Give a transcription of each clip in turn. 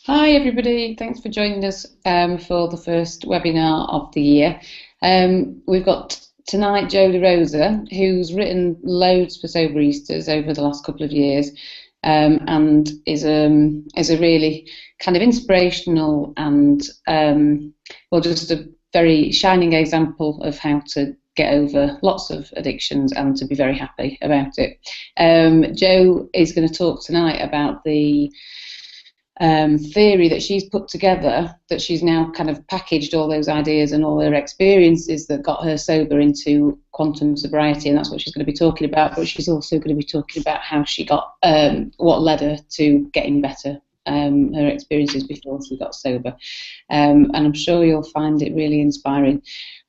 Hi everybody, thanks for joining us for the first webinar of the year. We've got tonight Jo De Rosa, who's written loads for Soberistas over the last couple of years, and is a really kind of inspirational and well, just a very shining example of how to get over lots of addictions and to be very happy about it. Jo is going to talk tonight about the theory that she's put together, that she's now kind of packaged all those ideas and all her experiences that got her sober into quantum sobriety, and that's what she's going to be talking about. But she's also going to be talking about how she got, what led her to getting better, her experiences before she got sober. And I'm sure you'll find it really inspiring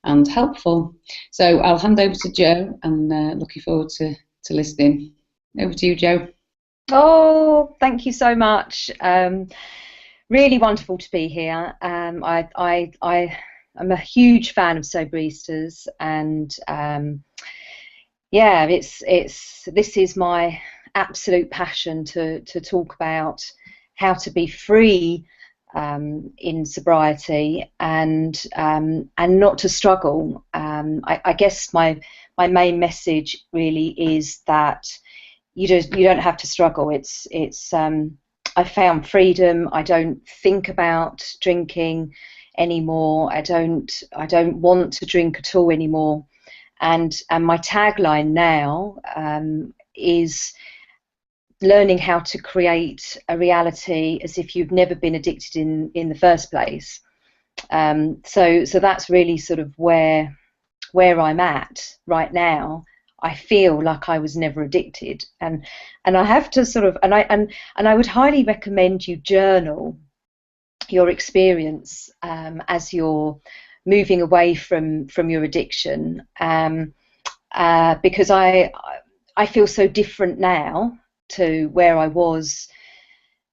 and helpful. So I'll hand over to Jo, and looking forward to listening. Over to you, Jo. Oh, thank you so much. Really wonderful to be here. I'm a huge fan of Soberistas, and yeah, this is my absolute passion to talk about how to be free in sobriety and not to struggle. I guess my main message really is that you don't have to struggle. I found freedom. I don't think about drinking anymore. I don't want to drink at all anymore. And my tagline now is learning how to create a reality as if you've never been addicted in the first place. So that's really sort of where I'm at right now. I feel like I was never addicted, and I have to sort of, and I would highly recommend you journal your experience as you're moving away from your addiction, because I feel so different now to where I was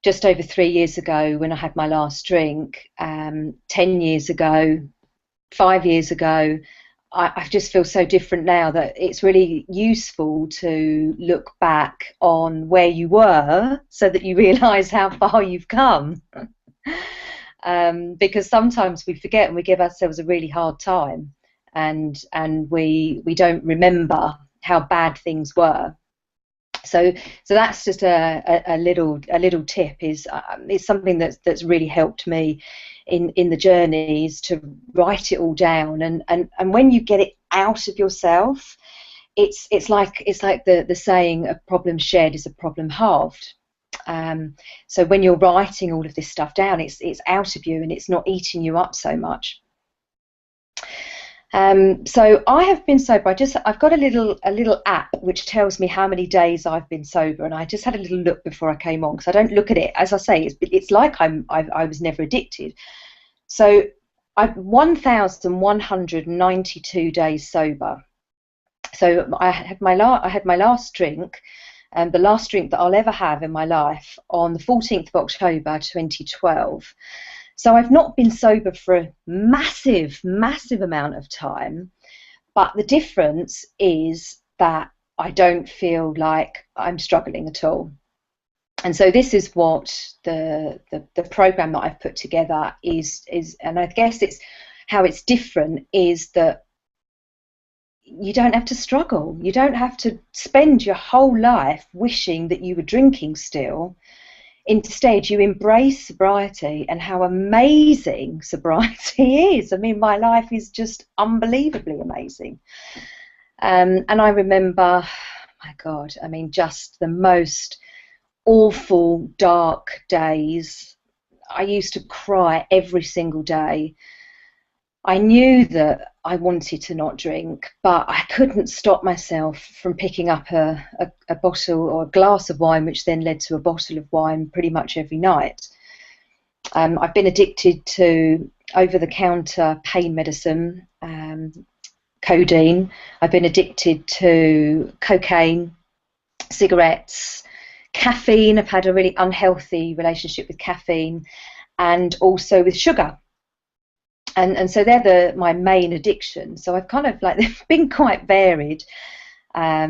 just over 3 years ago when I had my last drink, 10 years ago, 5 years ago. I just feel so different now that it's really useful to look back on where you were so that you realise how far you've come. Because sometimes we forget and we give ourselves a really hard time, and we don't remember how bad things were. So that's just a little tip. Is it's something that's really helped me in the journeys, to write it all down, and when you get it out of yourself, it's like the saying, a problem shared is a problem halved. So when you're writing all of this stuff down, it's out of you and it's not eating you up so much. So I have been sober. I've got a little app which tells me how many days I've been sober, and I just had a little look before I came on, because I don't look at it, as I say, it's like I was never addicted. So I've 1,192 days sober. So I had my last drink, the last drink that I'll ever have in my life, on the 14th of October 2012. So I've not been sober for a massive amount of time, but the difference is that I don't feel like I'm struggling at all. And so this is what the program that I've put together is, and I guess it's how it's different, is that you don't have to struggle. You don't have to spend your whole life wishing that you were drinking still. Instead, you embrace sobriety and how amazing sobriety is. I mean, my life is just unbelievably amazing. And I remember, my God, I mean, just the most awful, dark days. I used to cry every single day. I knew that I wanted to not drink, but I couldn't stop myself from picking up a bottle or a glass of wine, which then led to a bottle of wine pretty much every night. I've been addicted to over-the-counter pain medicine, codeine. I've been addicted to cocaine, cigarettes, caffeine. I've had a really unhealthy relationship with caffeine, and also with sugar. And so they're my main addiction. So I've kind of they've been quite varied. Yeah,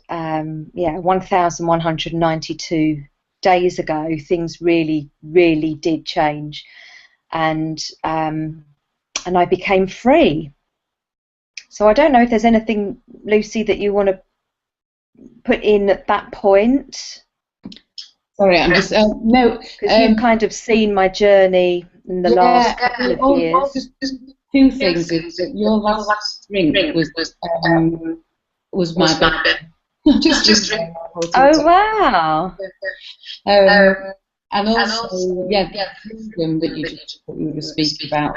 1,192 days ago, things really, really did change, and I became free. So I don't know if there's anything, Lucy, that you want to put in at that point. Sorry, I'm just no. Because you've kind of seen my journey in the last couple of years. Just two things is that your last drink was my birthday. just oh wow! And also, yeah, the freedom that you just speak about.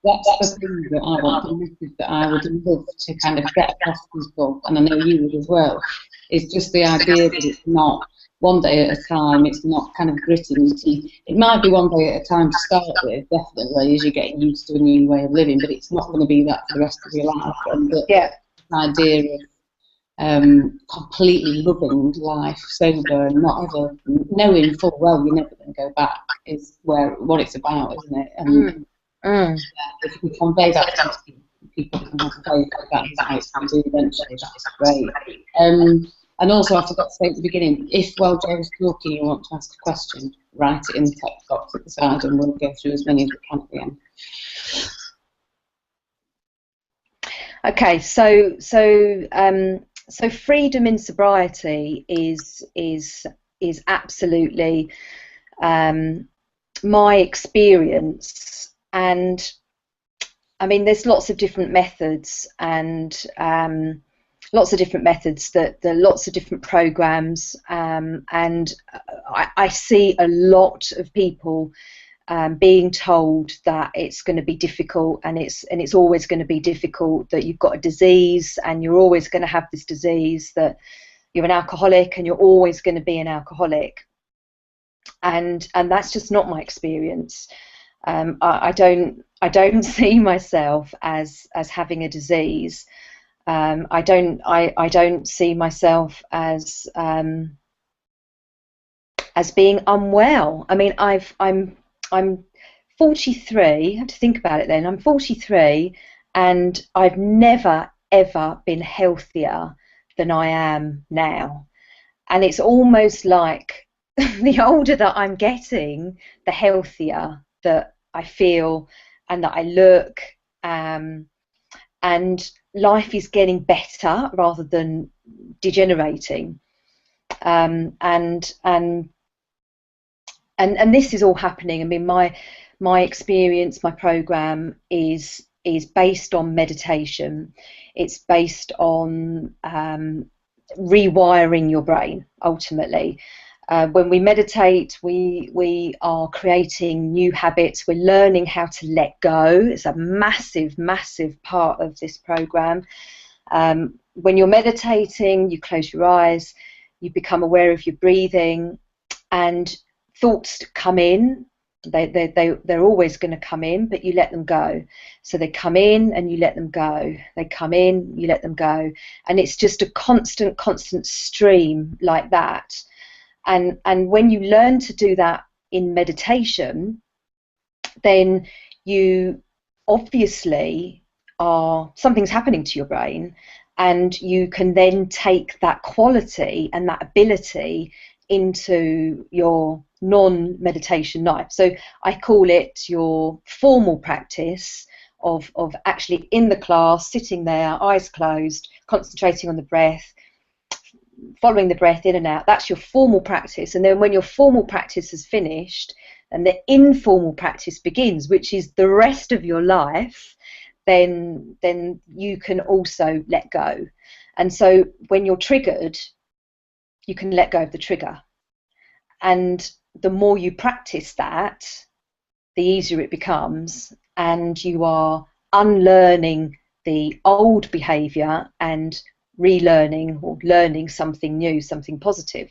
That's the thing that I want, the message that I would love to kind of get across this book, and I know you would as well. Is just the idea that it's not one day at a time. It's not kind of gritting your teeth. It might be one day at a time to start with, definitely, as you're getting used to a new way of living. But it's not going to be that for the rest of your life. And the idea of completely loving life sober and not ever knowing full well you're never going to go back is what it's about, isn't it? And if we convey that to people can have faith that is how it's going to do eventually, that's great. And also, I forgot to say at the beginning, if while Joe's talking you want to ask a question, write it in the text box at the side and we'll go through as many as we can at the end. Okay, so freedom in sobriety is absolutely my experience, and I mean there's lots of different methods and lots of different methods, that there are lots of different programs, and I see a lot of people being told that it's going to be difficult, and it's always going to be difficult, that you've got a disease and you're always going to have this disease, that you're an alcoholic and you're always going to be an alcoholic, and that's just not my experience. I don't see myself as having a disease. I don't see myself as being unwell. I mean, I'm 43. I have to think about it then. I'm 43 and I've never ever been healthier than I am now. And it's almost like the older that I'm getting, the healthier that I feel and that I look, and life is getting better rather than degenerating. And this is all happening. I mean, my experience, my program is based on meditation. It's based on rewiring your brain. Ultimately, when we meditate, we are creating new habits. We're learning how to let go. It's a massive, massive part of this program. When you're meditating, you close your eyes, you become aware of your breathing, and thoughts come in. They're always going to come in, but you let them go. So they come in and you let them go. They come in, you let them go, and it's just a constant stream like that. And when you learn to do that in meditation, then you obviously something's happening to your brain, and you can then take that quality and that ability into your non-meditation life. So I call it your formal practice of actually in the class, sitting there, eyes closed, concentrating on the breath, following the breath in and out. That's your formal practice. And then when your formal practice is finished and the informal practice begins, which is the rest of your life, then you can also let go. And so when you're triggered, you can let go of the trigger. And the more you practice that, the easier it becomes, and you are unlearning the old behaviour and relearning or learning something new, something positive.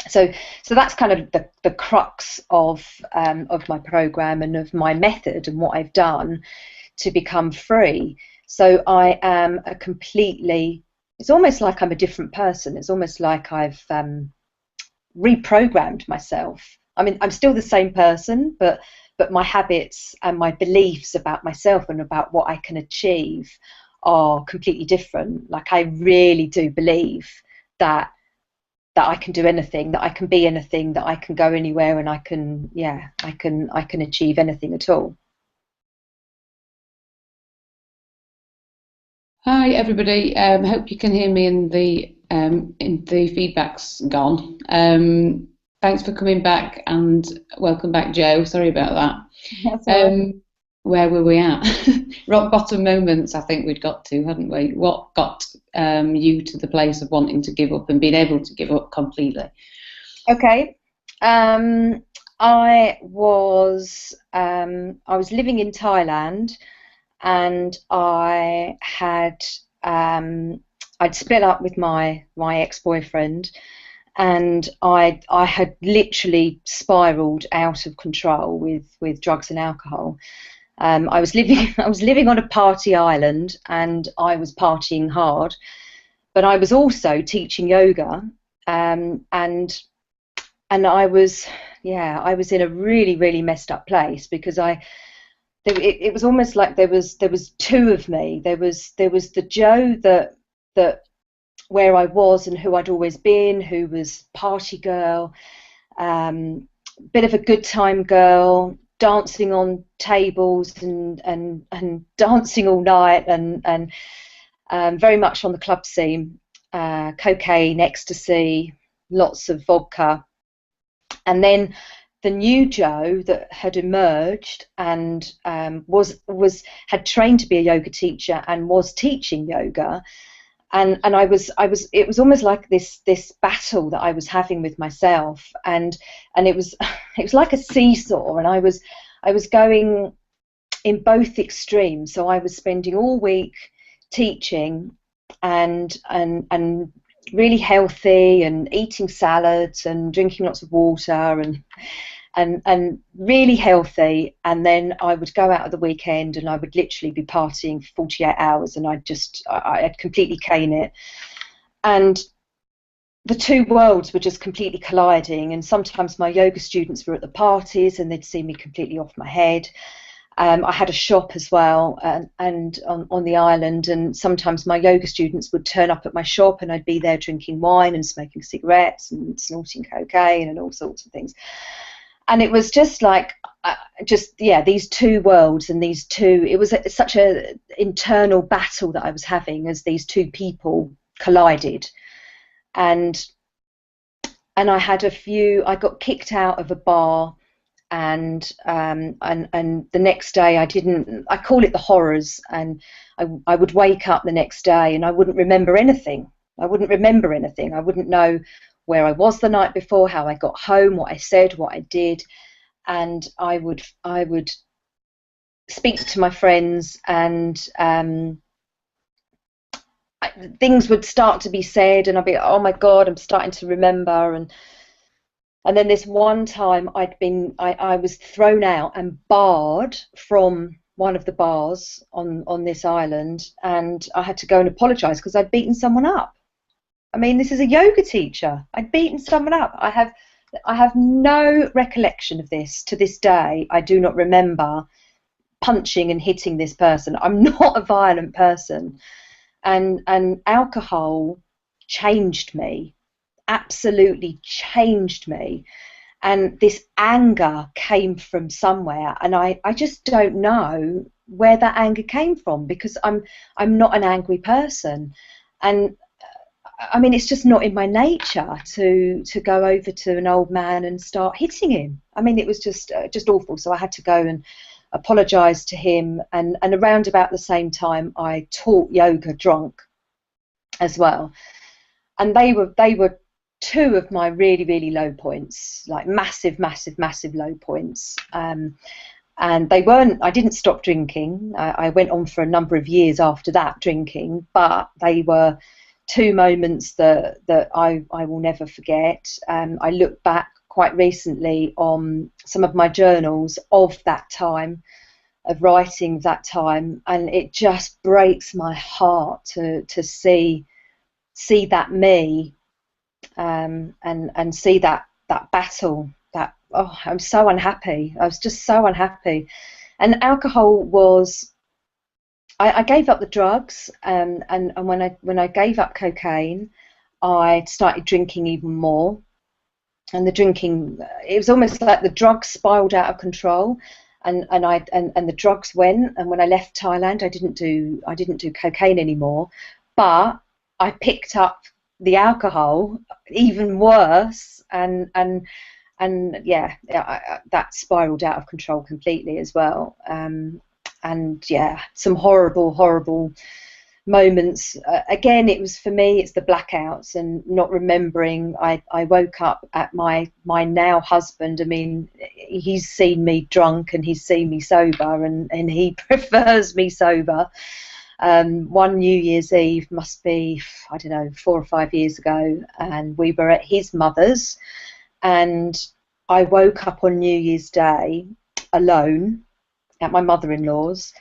So that's kind of the crux of my program and of my method and what I've done to become free. So I am it's almost like I'm a different person. It's almost like I've reprogrammed myself. I mean, I'm still the same person, but my habits and my beliefs about myself and about what I can achieve are completely different. Like, I really do believe that that I can do anything, that I can be anything, that I can go anywhere, and I can achieve anything at all. Hi everybody. Hope you can hear me and the feedback's gone. Thanks for coming back and welcome back, Jo. Sorry about that. That's all right. Where were we at? Rock bottom moments, I think we'd got to, hadn't we? What got you to the place of wanting to give up and being able to give up completely? Okay. I was living in Thailand, and I'd split up with my ex-boyfriend, and I had literally spiraled out of control with drugs and alcohol. I was living on a party island, and I was partying hard, but I was also teaching yoga, and I was in a really, really messed up place, because it was almost like there was two of me. There was the Jo that where I was and who I'd always been, who was party girl, bit of a good time girl, dancing on tables and dancing all night, and very much on the club scene, cocaine, ecstasy, lots of vodka. And then the new Jo that had emerged and had trained to be a yoga teacher and was teaching yoga, and it was almost like this battle that I was having with myself, and it was like a seesaw, and I was going in both extremes. So I was spending all week teaching and really healthy and eating salads and drinking lots of water and really healthy, and then I would go out at the weekend and I would literally be partying for 48 hours, and I'd completely cane it, and the two worlds were just completely colliding. And sometimes my yoga students were at the parties and they'd see me completely off my head. I had a shop as well, and on the island, and sometimes my yoga students would turn up at my shop and I'd be there drinking wine and smoking cigarettes and snorting cocaine and all sorts of things. And it was just like, these two worlds, and it was such an internal battle that I was having as these two people collided. And I got kicked out of a bar, and the next day I call it the horrors, and I would wake up the next day and I wouldn't remember anything. I wouldn't know where I was the night before, how I got home, what I said, what I did, and I would speak to my friends, and things would start to be said, and I'd be, oh my God, I'm starting to remember, and then this one time I was thrown out and barred from one of the bars on this island, and I had to go and apologise because I'd beaten someone up. I mean, this is a yoga teacher. I'd beaten someone up. I have no recollection of this to this day. I do not remember punching and hitting this person. I'm not a violent person. And alcohol changed me, absolutely changed me. And this anger came from somewhere, and I just don't know where that anger came from, because I'm not an angry person. And I mean, it's just not in my nature to go over to an old man and start hitting him. I mean, it was just awful. So I had to go and apologise to him. And around about the same time, I taught yoga drunk as well. And they were two of my really, really low points, like massive, massive, massive low points. And they weren't. I didn't stop drinking. I went on for a number of years after that drinking, but they were two moments that I will never forget. I look back quite recently on some of my journals of that time, of writing that time, and it just breaks my heart to see that me, and see that battle. I'm so unhappy. I was just so unhappy, and alcohol was. I gave up the drugs, and when I gave up cocaine, I started drinking even more. And the drinking, it was almost like the drugs spiraled out of control, and the drugs went. And when I left Thailand, I didn't do cocaine anymore, but I picked up the alcohol even worse, and yeah, that spiraled out of control completely as well. And yeah, some horrible moments. Again, it was, for me, it's the blackouts and not remembering. I woke up at my now husband. I mean, he's seen me drunk and he's seen me sober, and he prefers me sober. One New Year's Eve, must be, I don't know, 4 or 5 years ago, and we were at his mother's, and I woke up on New Year's Day alone at my mother-in-law's,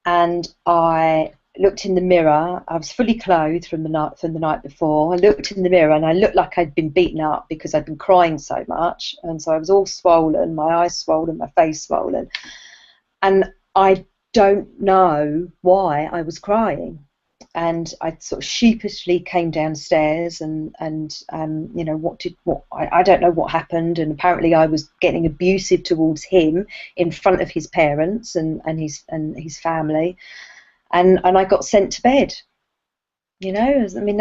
and I looked in the mirror. I was fully clothed from the night before. I looked in the mirror and I looked like I'd been beaten up because I'd been crying so much, and so I was all swollen, my eyes swollen, my face swollen, and I don't know why I was crying. And I sort of sheepishly came downstairs, and you know, I don't know what happened, and apparently I was getting abusive towards him in front of his parents and his family. And I got sent to bed. You know, I mean,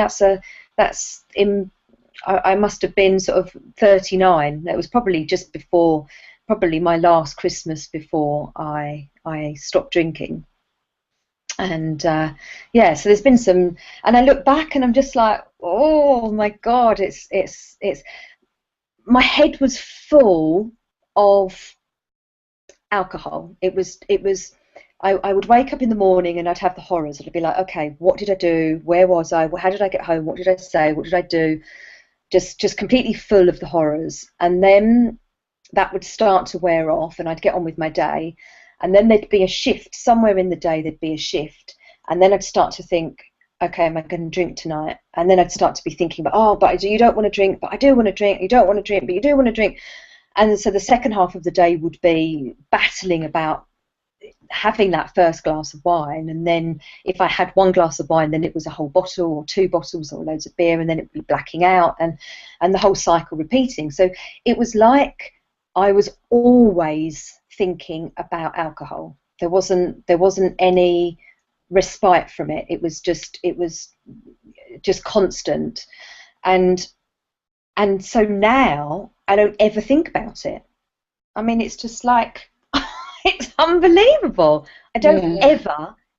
I must have been sort of 39. That was probably just before, probably my last Christmas before I stopped drinking. And yeah, so there's been some, and I look back and I'm just like, oh my God, it's my head was full of alcohol. It was. I would wake up in the morning and I'd have the horrors. I'd be like, okay, what did I do? Where was I? How did I get home? What did I say? What did I do? Just completely full of the horrors. And then that would start to wear off and I'd get on with my day. And then there'd be a shift. Somewhere in the day there'd be a shift. And then I'd start to think, okay, am I going to drink tonight? And then I'd start to be thinking, oh, but you don't want to drink, but I do want to drink. You don't want to drink, but you do want to drink. And so the second half of the day would be battling about having that first glass of wine, and then if I had one glass of wine, then it was a whole bottle or 2 bottles or loads of beer, and then it would be blacking out, and the whole cycle repeating. So it was like I was always thinking about alcohol. There wasn't any respite from it. It was just constant, and so now I don't ever think about it. I mean, it's just like it's unbelievable. I don't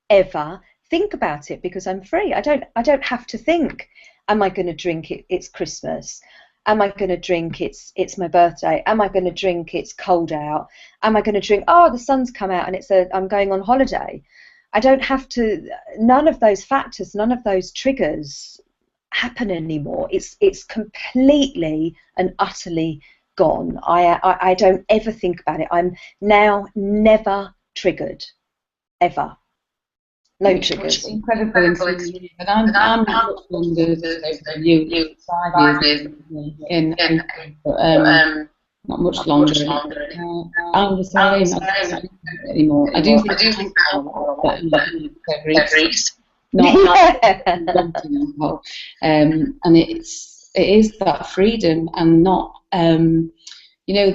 ever think about it because I'm free. I don't have to think, am I going to drink it's Christmas? Am I going to drink it's my birthday? Am I going to drink it's cold out? Am I going to drink, oh, the sun's come out and I'm going on holiday? I don't have to, none of those factors, none of those triggers happen anymore. It's completely and utterly gone. I don't ever think about it. I'm now never triggered, ever. No triggers. It's incredible. But I'm much longer than you. 5 years in but not much longer. I'm the same. I don't think anymore. I do think alcohol, but not alcohol. And it is that freedom and not you know,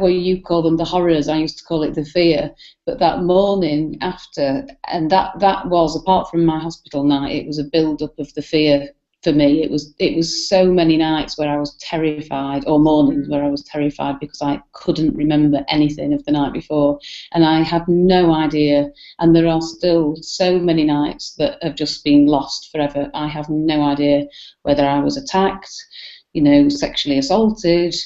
well, you call them the horrors, I used to call it the fear, but that morning after, and that was, apart from my hospital night, it was a build-up of the fear for me. It was so many nights where I was terrified, or mornings where I was terrified because I couldn't remember anything of the night before, and I had no idea, and there are still so many nights that have just been lost forever. I have no idea whether I was attacked, you know, sexually assaulted,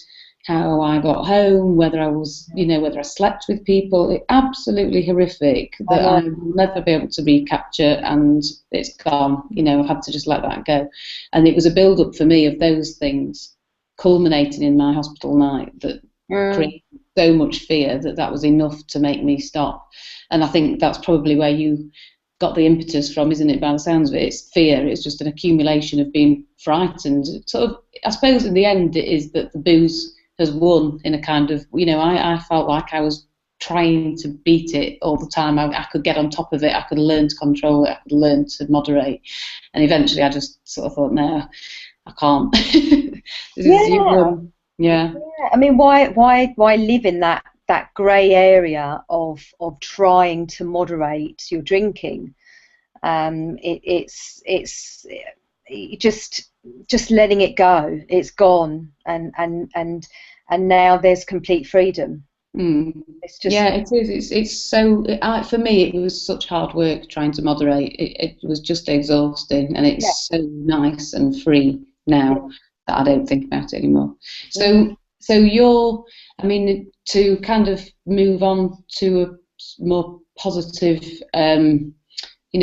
how I got home, whether I slept with people. It's absolutely horrific that I will never be able to recapture, and it's gone. You know, I've had to just let that go. And it was a build-up for me of those things culminating in my hospital night that created so much fear that was enough to make me stop. And I think that's probably where you got the impetus from, isn't it, by the sounds of it? It's fear. It's just an accumulation of being frightened. Sort of, I suppose in the end it is that the booze has won in a kind of, you know, I felt like I was trying to beat it all the time. I could get on top of it. I could learn to control it. I could learn to moderate. And eventually I just sort of thought, no, I can't. Yeah. Yeah. I mean, why live in that grey area of trying to moderate your drinking? It's just letting it go. It's gone, and now there's complete freedom. Mm. It's just, Yeah, it is. It's so. For me, it was such hard work trying to moderate. It was just exhausting, and yeah, it's so nice and free now that I don't think about it anymore. yeah. So you're. I mean, to kind of move on to a more positive.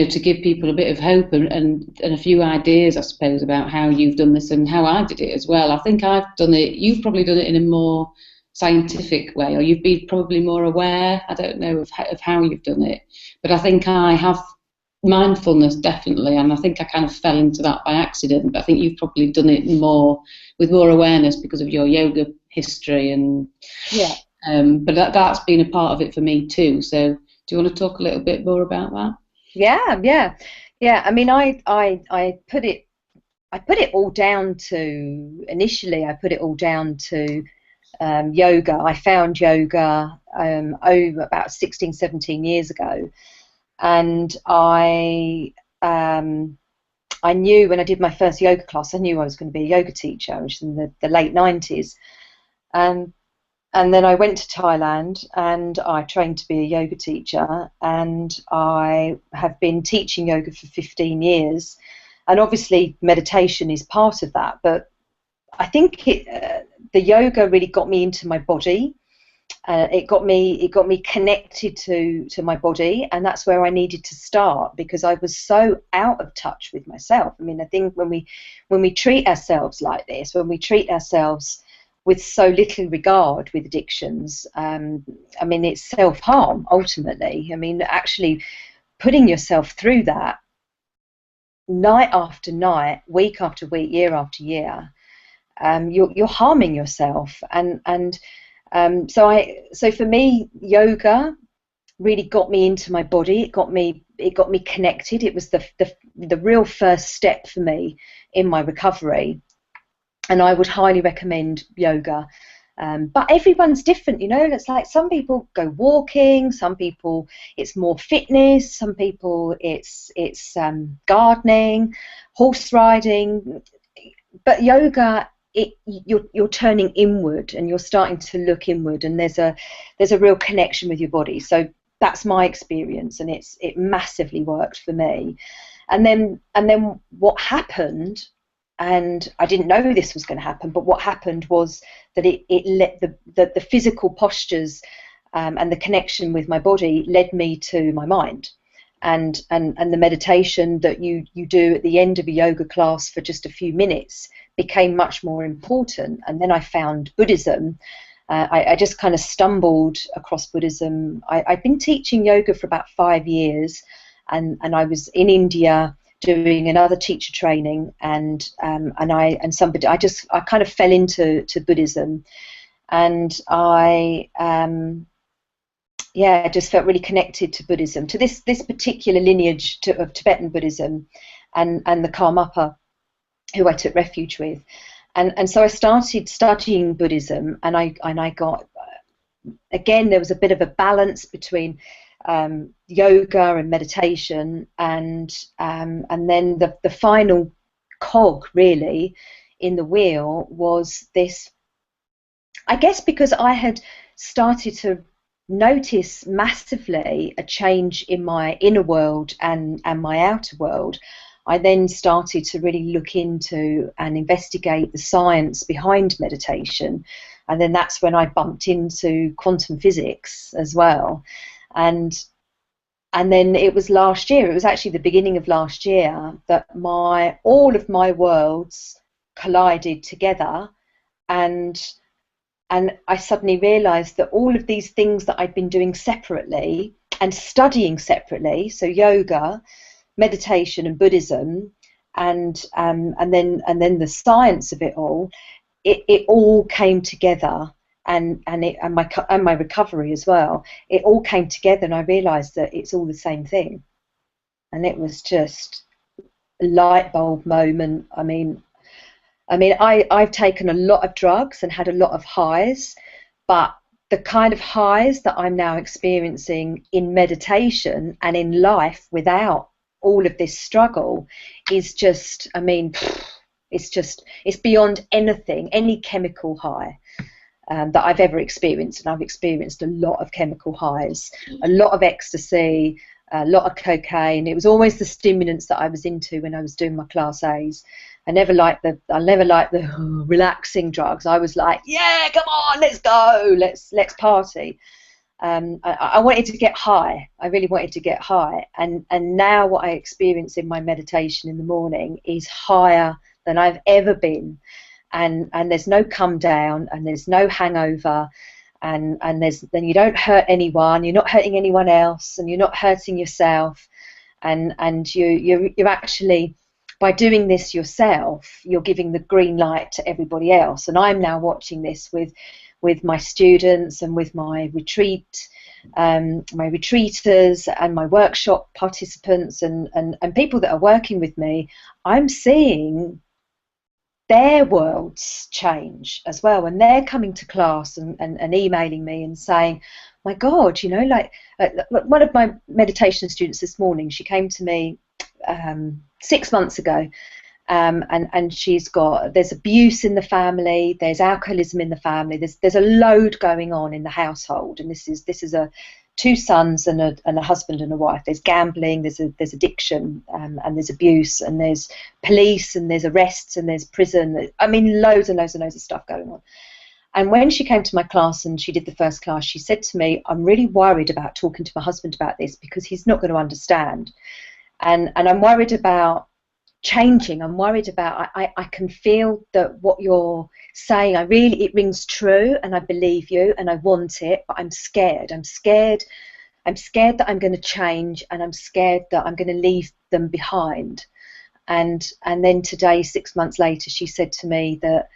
To give people a bit of hope and a few ideas, I suppose, about how you've done this and how I did it as well. I think I've done it. You've probably done it in a more scientific way, or you've been probably more aware. I don't know of how you've done it, but I think I have mindfulness definitely, and I think I kind of fell into that by accident. But I think you've probably done it more with more awareness because of your yoga history, and but that's been a part of it for me too. So do you want to talk a little bit more about that? Yeah. I mean, I put it all down to, initially I put it all down to yoga. I found yoga over about 16, 17 years ago, and I knew when I did my first yoga class, I knew I was going to be a yoga teacher, which was in the late 90s. And then I went to Thailand and I trained to be a yoga teacher, and I have been teaching yoga for 15 years. And obviously meditation is part of that, but I think the yoga really got me into my body. It got me connected to my body, and that's where I needed to start, because I was so out of touch with myself. I mean, I think when we treat ourselves like this, when we treat ourselves with so little regard with addictions, I mean, it's self-harm ultimately. I mean, actually putting yourself through that night after night, week after week, year after year, you're harming yourself. So for me, yoga really got me into my body. It got me connected. It was the real first step for me in my recovery. And I would highly recommend yoga. But everyone's different, It's like some people go walking, some people it's more fitness, some people it's gardening, horse riding. But yoga, you're turning inward and you're starting to look inward, and there's a real connection with your body. So that's my experience, and it massively worked for me. And then what happened, and I didn't know this was going to happen, but what happened was that it let the physical postures and the connection with my body led me to my mind, and the meditation that you do at the end of a yoga class for just a few minutes became much more important. And then I found Buddhism. I just kind of stumbled across Buddhism. I'd been teaching yoga for about 5 years, and I was in India doing another teacher training, and I kind of fell into Buddhism, and I just felt really connected to Buddhism, to this particular lineage of Tibetan Buddhism, and the Karmapa, who I took refuge with, and so I started studying Buddhism, and I got, again, there was a bit of a balance between yoga and meditation, and then the final cog really in the wheel was this. I guess because I had started to notice massively a change in my inner world and my outer world, I then started to really look into and investigate the science behind meditation, and then that's when I bumped into quantum physics as well. And then it was last year, it was actually the beginning of last year, that all of my worlds collided together, and I suddenly realized that all of these things that I'd been doing separately and studying separately, so yoga, meditation and Buddhism, and then the science of it all all came together. And my recovery as well, it all came together, and I realised that it's all the same thing. And it was just a light bulb moment. I mean, I mean, I've taken a lot of drugs and had a lot of highs, but the kind of highs that I'm now experiencing in meditation and in life without all of this struggle is just, I mean, it's beyond anything, any chemical high that I've ever experienced. And I've experienced a lot of chemical highs, a lot of ecstasy, a lot of cocaine. It was always the stimulants that I was into when I was doing my Class A's. I never liked the relaxing drugs. I was like, yeah, come on, let's go, let's party. I wanted to get high. I really wanted to get high. And now what I experience in my meditation in the morning is higher than I've ever been. And there's no come down, and there's no hangover, and then you don't hurt anyone. You're not hurting anyone else, and you're not hurting yourself. And you're actually, by doing this yourself, you're giving the green light to everybody else. And I'm now watching this with my students and with my retreaters and my workshop participants and people that are working with me. I'm seeing their worlds change as well, and they're coming to class and emailing me and saying, my God, you know, like one of my meditation students this morning, she came to me 6 months ago, and there's abuse in the family, there's alcoholism in the family, there's a load going on in the household, and this is a 2 sons and a husband and a wife. There's gambling, there's addiction, and there's abuse, and there's police, and there's arrests, and there's prison. I mean, loads and loads and loads of stuff going on. And when she came to my class and she did the first class, she said to me, I'm really worried about talking to my husband about this because he's not going to understand. And I'm worried about changing. I'm worried about, I can feel that what you're saying, it rings true, and I believe you and I want it, but I'm scared. I'm scared that I'm going to change, and I'm scared that I'm going to leave them behind. And then today, 6 months later, she said to me that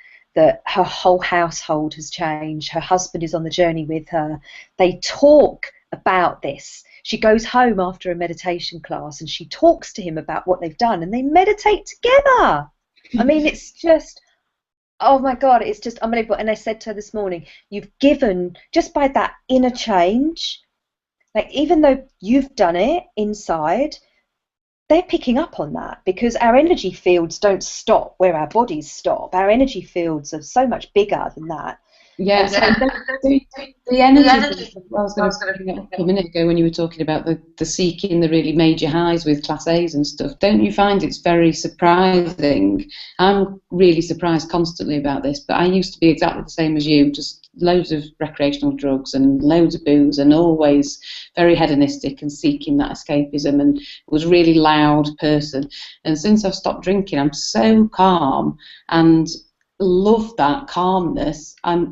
her whole household has changed. Her husband is on the journey with her. They talk about this. She goes home after a meditation class and she talks to him about what they've done, and they meditate together. I mean, it's just, oh my God, it's just unbelievable. And I said to her this morning, you've given, just by that inner change, like even though you've done it inside, they're picking up on that, because our energy fields don't stop where our bodies stop. Our energy fields are so much bigger than that. Yeah, so the energy. I was going to bring it up a minute ago when you were talking about the seeking the really major highs with Class A's and stuff. Don't you find it's very surprising? I'm really surprised constantly about this, but I used to be exactly the same as you, just loads of recreational drugs and loads of booze, and always very hedonistic and seeking that escapism, and was a really loud person. And since I've stopped drinking, I'm so calm and love that calmness. I've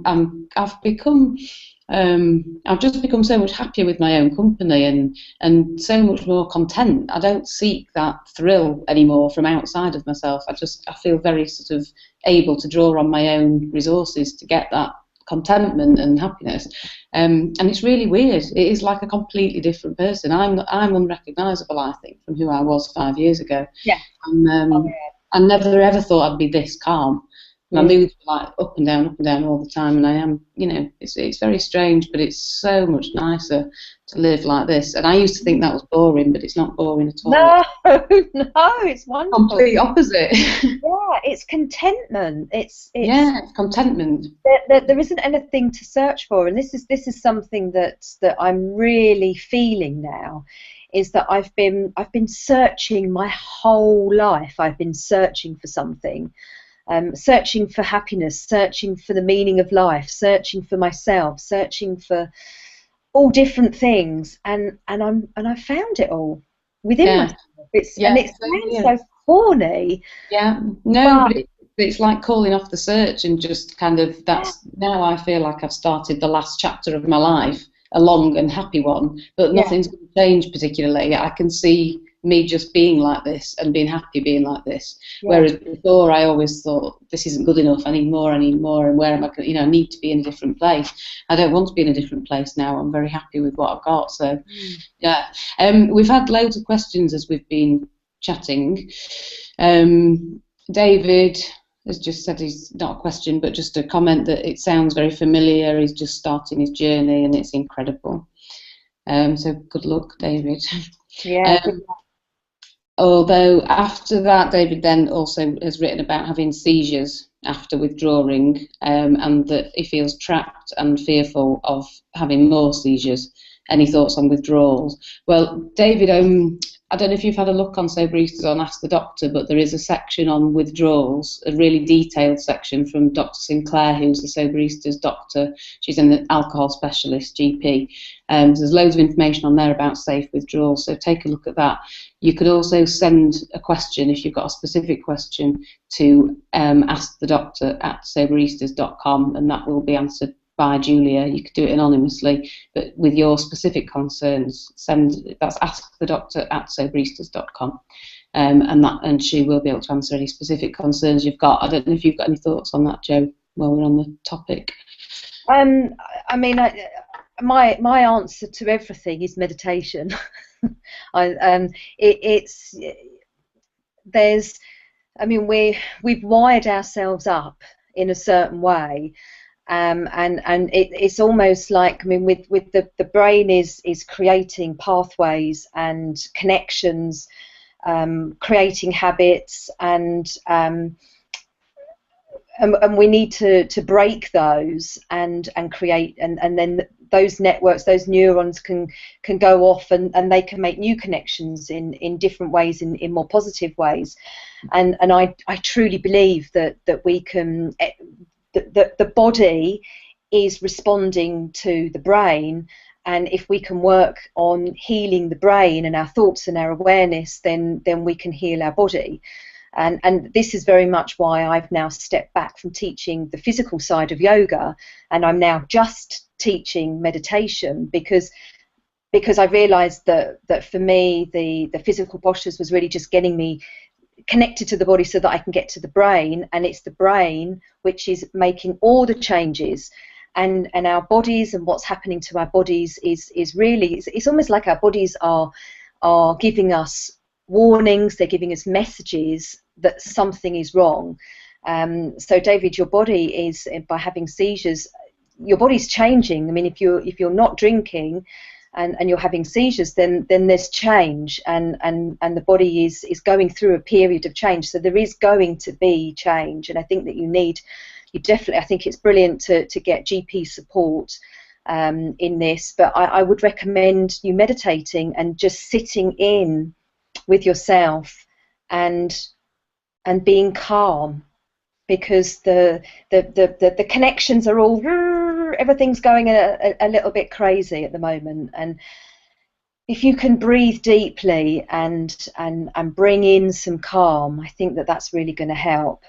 just become so much happier with my own company, and so much more content. I don't seek that thrill anymore from outside of myself. I feel very sort of able to draw on my own resources to get that contentment and happiness. And it's really weird. It is like a completely different person. I'm unrecognisable, I think, from who I was 5 years ago. Yeah. And I never ever thought I'd be this calm. My moods are like up and down all the time, and I am, you know, it's very strange, but it's so much nicer to live like this. And I used to think that was boring, but it's not boring at all. No, it's wonderful. Complete opposite. Yeah, it's contentment. It's contentment. There isn't anything to search for, and this is something that I'm really feeling now. Is that I've been searching my whole life. I've been searching for something. Searching for happiness, searching for the meaning of life, searching for myself, searching for all different things, and I found it all within myself. And it sounds so corny. Yeah, no, but it's like calling off the search, and just kind of now I feel like I've started the last chapter of my life, a long and happy one, but nothing's going to change particularly. I can see me just being like this and being happy being like this, whereas before I always thought this isn't good enough, I need more, and where am I going, I need to be in a different place. I don't want to be in a different place now. I'm very happy with what I've got. So we've had loads of questions as we've been chatting. David has just said, he's not a question, but just a comment that it sounds very familiar. He's just starting his journey, and it's incredible. So good luck, David. Yeah. Although after that, David then also has written about having seizures after withdrawing, and that he feels trapped and fearful of having more seizures. Any thoughts on withdrawals? Well, David, I don't know if you've had a look on Soberistas on Ask the Doctor, but there is a section on withdrawals, a really detailed section from Dr. Sinclair, who's the Soberistas doctor. She's an alcohol specialist, GP. There's loads of information on there about safe withdrawals, so take a look at that. You could also send a question, if you've got a specific question, to askthedoctor@soberistas.com, and that will be answered by Julia. You could do it anonymously, but with your specific concerns, that's askthedoctor@soberistas.com, and she will be able to answer any specific concerns you've got. I don't know if you've got any thoughts on that, Jo, while we're on the topic. I mean, my answer to everything is meditation. We've wired ourselves up in a certain way. And it's almost like, with the brain is creating pathways and connections, creating habits, and we need to break those and create, and then those networks, those neurons can go off, and they can make new connections in different ways, in more positive ways, and I truly believe that we can. The body is responding to the brain, and if we can work on healing the brain and our thoughts and our awareness, then we can heal our body. And this is very much why I've now stepped back from teaching the physical side of yoga, and I'm now just teaching meditation, because I realised that for me the physical postures was really just getting me connected to the body so that I can get to the brain, and it's the brain which is making all the changes, and our bodies and what's happening to our bodies is really, it's almost like our bodies are giving us warnings, they're giving us messages that something is wrong. So David, your body is, by having seizures, your body's changing. I mean, if you're not drinking and you're having seizures, then there's change, and the body is going through a period of change. So there is going to be change, and I think that you definitely, I think it's brilliant to get GP support in this, but I would recommend you meditating and just sitting in with yourself and being calm, because the connections are all, everything's going a little bit crazy at the moment, and if you can breathe deeply and bring in some calm, I think that that's really going to help.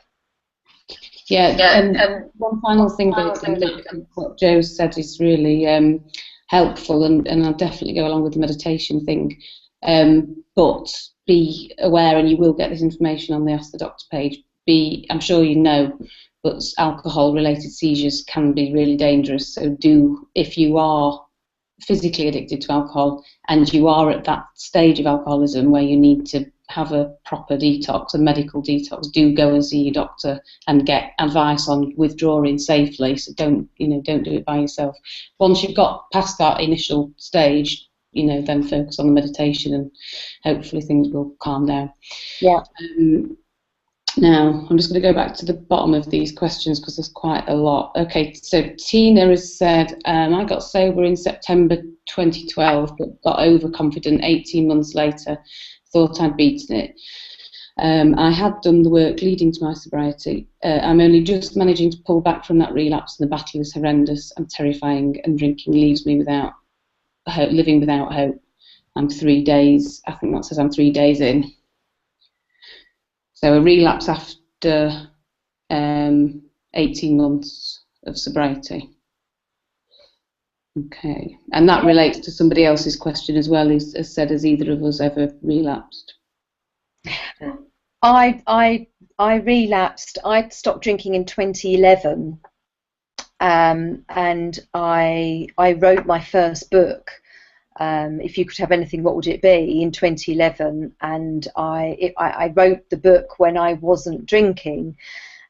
Yeah, and one final thing that what Jo said is really helpful, and I'll definitely go along with the meditation thing, but be aware, and you will get this information on the Ask the Doctor page, I'm sure you know, but alcohol-related seizures can be really dangerous. So if you are physically addicted to alcohol and you are at that stage of alcoholism where you need to have a proper detox, a medical detox, do go and see your doctor and get advice on withdrawing safely. So don't do it by yourself. Once you've got past that initial stage, then focus on the meditation, and hopefully things will calm down. Yeah. Now, I'm just going to go back to the bottom of these questions because there's quite a lot. Okay, so Tina has said, I got sober in September 2012, but got overconfident 18 months later, thought I'd beaten it. I had done the work leading to my sobriety. I'm only just managing to pull back from that relapse, and the battle is horrendous and terrifying, and drinking leaves me without hope, living without hope. I'm 3 days, I think that says I'm 3 days in. So a relapse after 18 months of sobriety. Okay, and that relates to somebody else's question as well. Has said, has either of us ever relapsed? I relapsed. I stopped drinking in 2011, and I wrote my first book. If you could have anything, what would it be? In 2011, and I wrote the book when I wasn't drinking,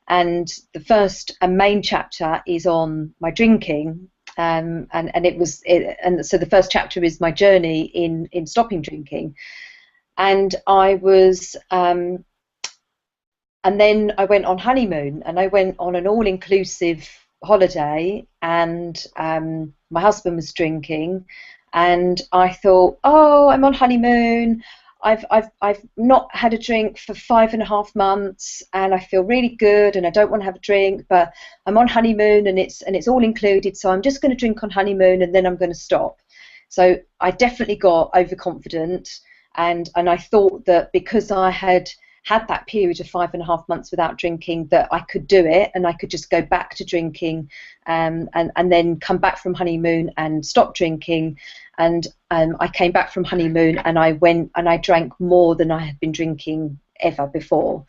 and the first and main chapter is on my drinking, and so the first chapter is my journey in stopping drinking, and I was. And then I went on honeymoon, and I went on an all-inclusive holiday, and my husband was drinking, and I thought, oh, I'm on honeymoon. I've not had a drink for 5.5 months, and I feel really good, and I don't want to have a drink, but I'm on honeymoon, and it's all included, so I'm just going to drink on honeymoon, and then I'm going to stop. So I definitely got overconfident, and I thought that because I had that period of 5.5 months without drinking, that I could do it, and I could just go back to drinking, and then come back from honeymoon and stop drinking. And I came back from honeymoon, and I went and I drank more than I had been drinking ever before.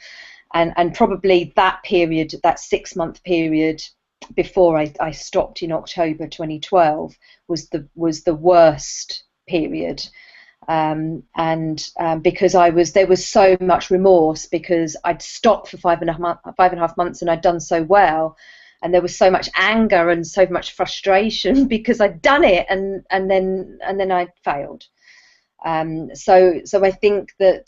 And probably that period, that 6-month period before I stopped in October 2012, was the worst period. Because there was so much remorse, because I'd stopped for 5.5 months and I'd done so well, and there was so much anger and so much frustration because I'd done it, and then I failed. So I think that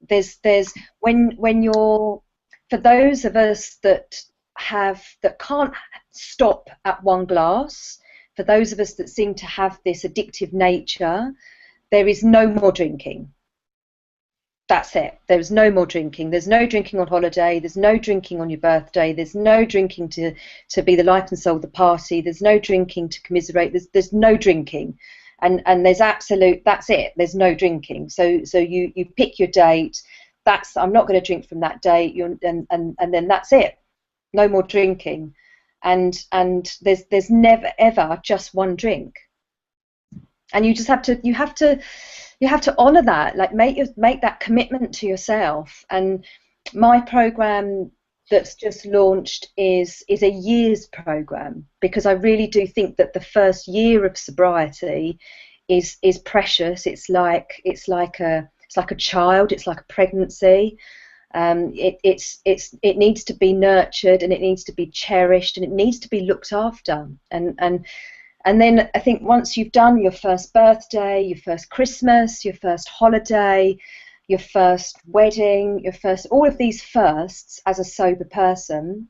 there's when you're, for those of us that can't stop at one glass, for those of us that seem to have this addictive nature, there is no more drinking. That's it. There's no more drinking. There's no drinking on holiday. There's no drinking on your birthday. There's no drinking to be the life and soul of the party. There's no drinking to commiserate. There's no drinking, and there's absolute. That's it. There's no drinking. So you pick your date. I'm not going to drink from that date. And then that's it. No more drinking, and there's never ever just one drink. And you just have to honour that, like make that commitment to yourself. And my program that's just launched is a year's program, because I really do think that the first year of sobriety is precious. It's like a child. It's like a pregnancy. It needs to be nurtured, and it needs to be cherished, and it needs to be looked after. And then I think once you've done your first birthday, your first Christmas, your first holiday, your first wedding, all of these firsts as a sober person,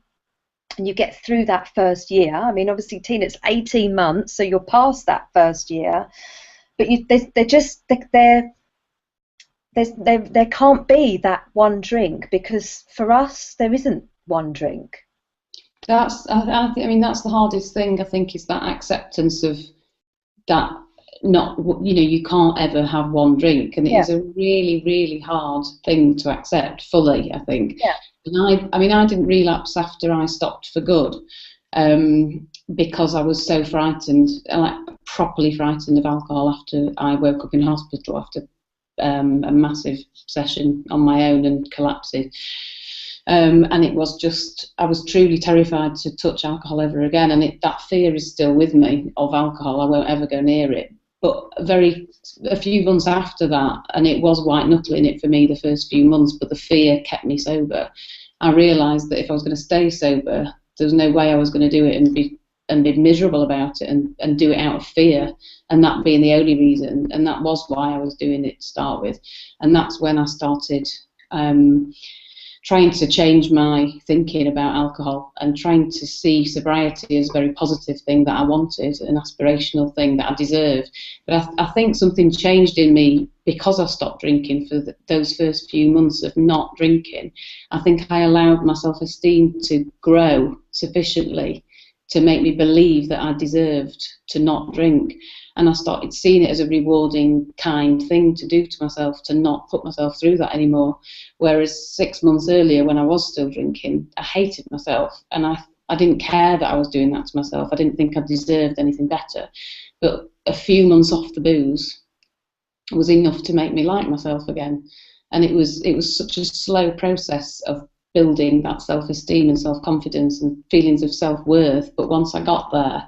and you get through that first year. I mean, obviously, Tina, it's 18 months, so you're past that first year. But there can't be that one drink, because for us there isn't one drink. I mean, that's the hardest thing, I think, is that acceptance of that. You can't ever have one drink, and it is a really, really hard thing to accept fully, I think. Yeah. And I didn't relapse after I stopped for good, because I was so frightened, like properly frightened of alcohol, after I woke up in hospital after a massive session on my own and collapsed. And it was just, I was truly terrified to touch alcohol ever again, and that fear is still with me of alcohol. I won't ever go near it. But a few months after that, and it was white knuckling it for me the first few months, but the fear kept me sober. I realised that if I was going to stay sober, there was no way I was going to do it and be miserable about it, and do it out of fear, and that being the only reason. And that was why I was doing it to start with. And that's when I started trying to change my thinking about alcohol, and trying to see sobriety as a very positive thing that I wanted, an aspirational thing that I deserved. But I think something changed in me because I stopped drinking for those first few months of not drinking. I think I allowed my self-esteem to grow sufficiently to make me believe that I deserved to not drink. And I started seeing it as a rewarding, kind thing to do to myself, to not put myself through that anymore. Whereas 6 months earlier, when I was still drinking, I hated myself, and I didn't care that I was doing that to myself. I didn't think I deserved anything better. But a few months off the booze was enough to make me like myself again. And it was such a slow process of building that self-esteem and self-confidence and feelings of self-worth. But once I got there,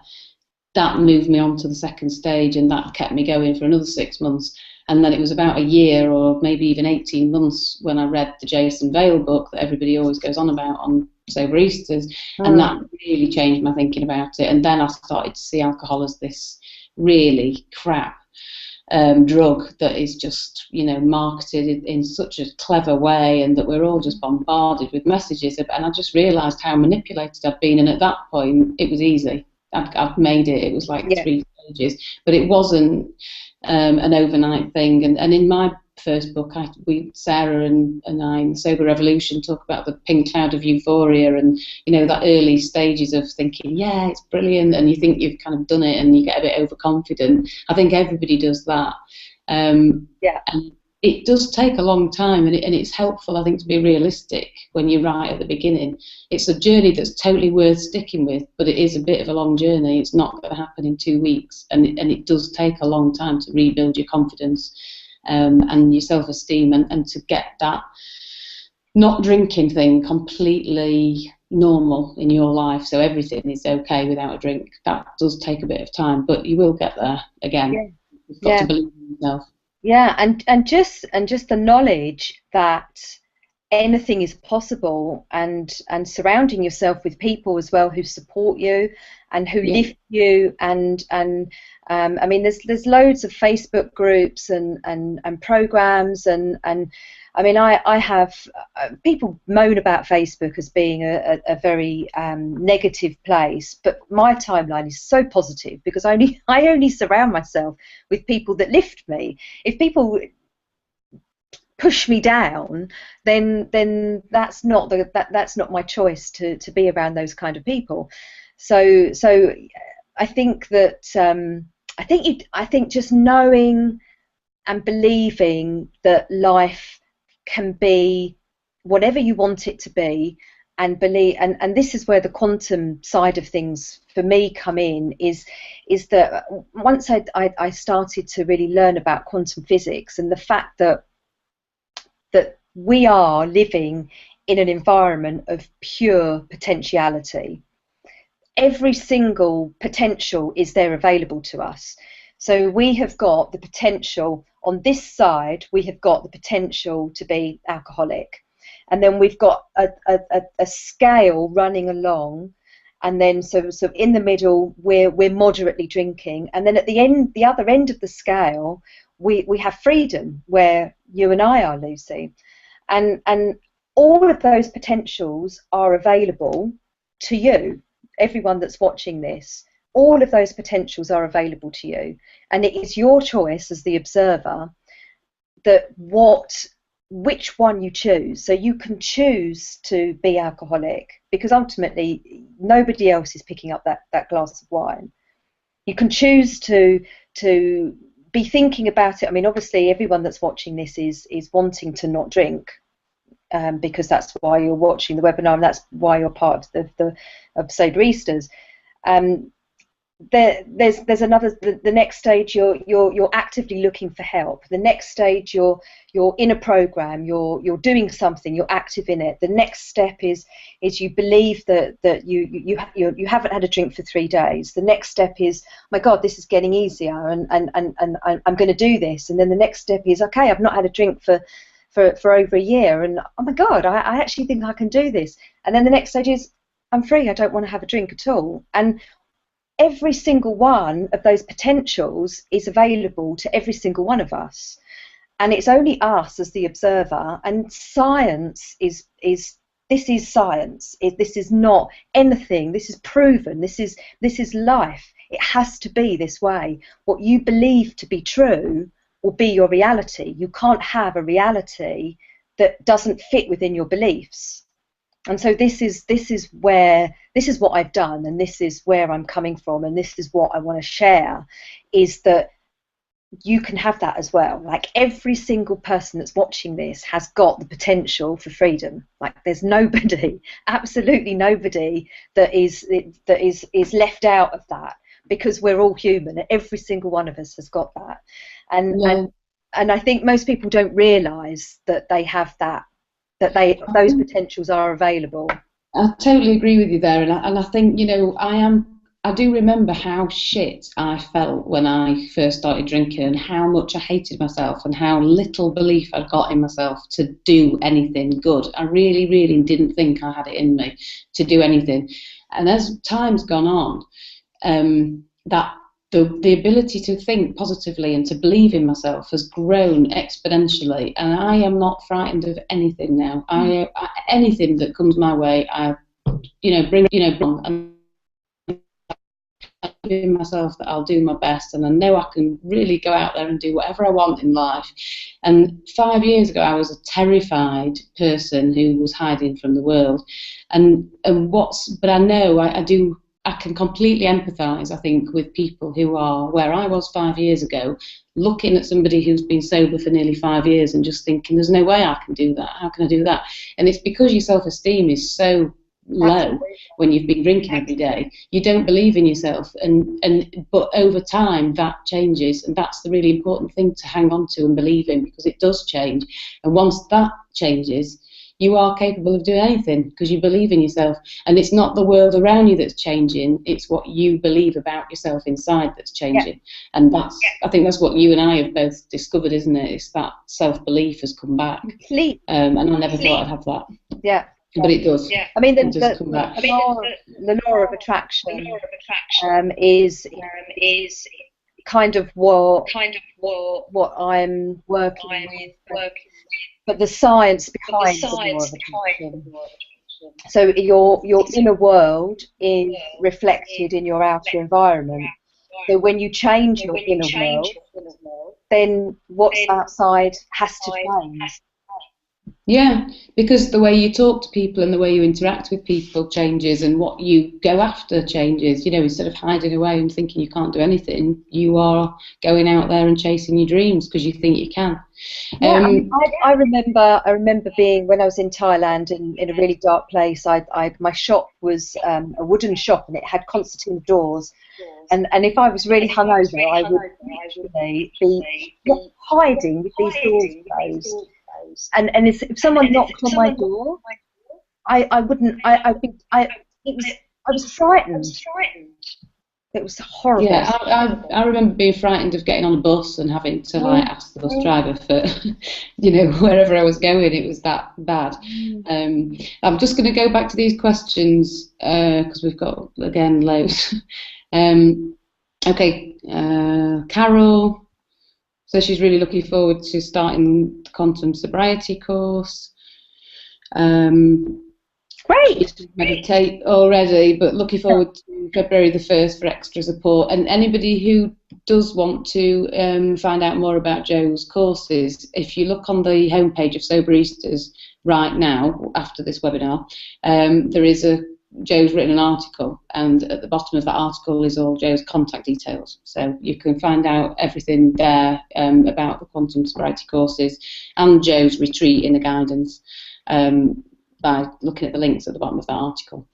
that moved me on to the second stage, and that kept me going for another 6 months. And then it was about a year or maybe even 18 months when I read the Jason Vale book that everybody always goes on about on Soberistas, and that really changed my thinking about it. And then I started to see alcohol as this really crap drug that is just, you know, marketed in such a clever way, and that we're all just bombarded with messages. And I just realised how manipulated I'd been. And at that point, it was easy. I'd made it. It was like 3 stages, but it wasn't an overnight thing. And in my first book, Sarah and I in the Sober Revolution talk about the pink cloud of euphoria, and you know, that early stages of thinking, yeah, it's brilliant, and you think you've kind of done it, and you get a bit overconfident. I think everybody does that. And it does take a long time, and it's helpful, I think, to be realistic when you're right at the beginning. It's a journey that's totally worth sticking with, but it is a bit of a long journey. It's not going to happen in 2 weeks, and it does take a long time to rebuild your confidence and your self-esteem, and to get that not drinking thing completely normal in your life, so everything is okay without a drink. That does take a bit of time, but you will get there again. You've got to believe in yourself. Yeah, and just the knowledge that anything is possible, and surrounding yourself with people as well who support you and who lift you, and I mean, there's loads of Facebook groups and programs, and I mean, I have people moan about Facebook as being a very negative place, but my timeline is so positive because I only surround myself with people that lift me. If people push me down, then that's not that's not my choice to be around those kind of people. So I think that I think just knowing and believing that life can be whatever you want it to be, and believe, and this is where the quantum side of things for me come in, is that once I started to really learn about quantum physics and the fact that we are living in an environment of pure potentiality. Every single potential is there available to us. So we have got the potential on this side, we have got the potential to be alcoholic. And then we've got a scale running along, and then so in the middle we're moderately drinking, and then at the other end of the scale we have freedom, where you and I are, Lucy. And all of those potentials are available to you, everyone that's watching this. All of those potentials are available to you, and it is your choice as the observer that which one you choose. So you can choose to be alcoholic, because ultimately nobody else is picking up that glass of wine. You can choose to be thinking about it. I mean, obviously everyone that's watching this is wanting to not drink, because that's why you're watching the webinar, and that's why you're part of Soberistas. There's another. The next stage, you're actively looking for help. The next stage, you're in a program. You're doing something. You're active in it. The next step is you believe that you haven't had a drink for 3 days. The next step is, oh my God, this is getting easier, and I'm going to do this. And then the next step is, okay, I've not had a drink for over a year, and oh my God, I actually think I can do this. And then the next stage is, I'm free. I don't want to have a drink at all. And every single one of those potentials is available to every single one of us, and it's only us as the observer. And science is science. This is not anything. This is proven. This is life. It has to be this way. What you believe to be true will be your reality. You can't have a reality that doesn't fit within your beliefs. And so this is what I've done, and this is where I'm coming from, and this is what I want to share, is that you can have that as well. Like, every single person that's watching this has got the potential for freedom. Like, there's nobody, absolutely nobody, that is left out of that, because we're all human, and every single one of us has got that. And I think most people don't realise that they have that. Those potentials are available. I totally agree with you there, and I think, you know, I am I do remember how shit I felt when I first started drinking, and how much I hated myself, and how little belief I'd got in myself to do anything good. I really, really didn't think I had it in me to do anything. And as time's gone on, that the ability to think positively and to believe in myself has grown exponentially, and I am not frightened of anything now. Anything that comes my way, I bring on, and in myself that I'll do my best, and I know I can really go out there and do whatever I want in life. And 5 years ago I was a terrified person who was hiding from the world, but I know I can completely empathise, I think, with people who are where I was 5 years ago, looking at somebody who's been sober for nearly 5 years and just thinking, there's no way I can do that. How can I do that? And it's because your self-esteem is so low when you've been drinking every day. You don't believe in yourself, but over time that changes, and that's the really important thing to hang on to and believe in, because it does change. And once that changes, you are capable of doing anything because you believe in yourself. And it's not the world around you that's changing, it's what you believe about yourself inside that's changing. Yeah. And I think that's what you and I have both discovered, isn't it? It's that self-belief has come back. And I never thought I'd have that. Yeah. But it does. Yeah. I mean, the law of attraction is kind of what I'm working with. But the science behind the law of attraction. So your inner world is reflected in your outer environment. So when you change your inner world, then what's outside has to change. Yeah, because the way you talk to people and the way you interact with people changes, and what you go after changes. Instead of hiding away and thinking you can't do anything, you are going out there and chasing your dreams because you think you can. Yeah, I remember being, when I was in Thailand in a really dark place. My shop was a wooden shop, and it had concertina doors. And if I was really hungover, I would literally be hiding with these doors closed. And if someone knocked on my door, I was frightened. It was horrible. Yeah, I remember being frightened of getting on a bus and having to ask the bus driver for, wherever I was going. It was that bad. I'm just going to go back to these questions because we've got, again, loads. Okay, Carol. So she's really looking forward to starting the quantum sobriety course. Great. Meditate already, but looking forward to February the 1st for extra support. And anybody who does want to find out more about Jo's courses, if you look on the homepage of Soberistas right now, after this webinar, there is Jo's written an article, and at the bottom of that article is all Jo's contact details. So you can find out everything there about the quantum sobriety courses and Jo's retreat in the guidance by looking at the links at the bottom of that article.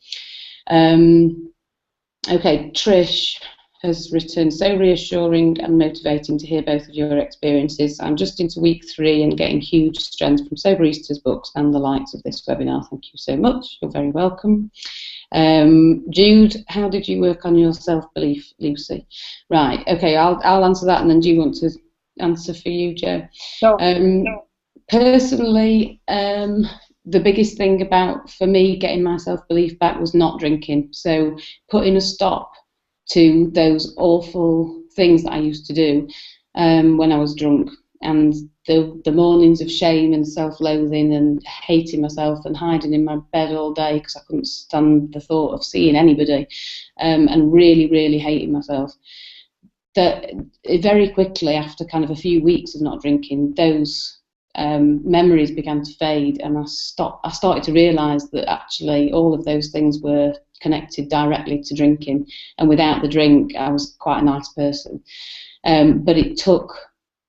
Okay, Trish has written, so reassuring and motivating to hear both of your experiences. I'm just into week 3 and getting huge strength from Soberistas books and the likes of this webinar. Thank you so much. You're very welcome. Jude, how did you work on your self-belief, Lucy? Right, okay, I'll answer that, and then do you want to answer for you, Jo? Sure. Personally, the biggest thing for me getting my self-belief back was not drinking. So putting a stop to those awful things that I used to do when I was drunk, and the mornings of shame and self-loathing and hating myself and hiding in my bed all day because I couldn't stand the thought of seeing anybody, and really, really hating myself. That very quickly, after kind of a few weeks of not drinking, those memories began to fade, and I started to realise that actually all of those things were connected directly to drinking, and without the drink I was quite a nice person, but it took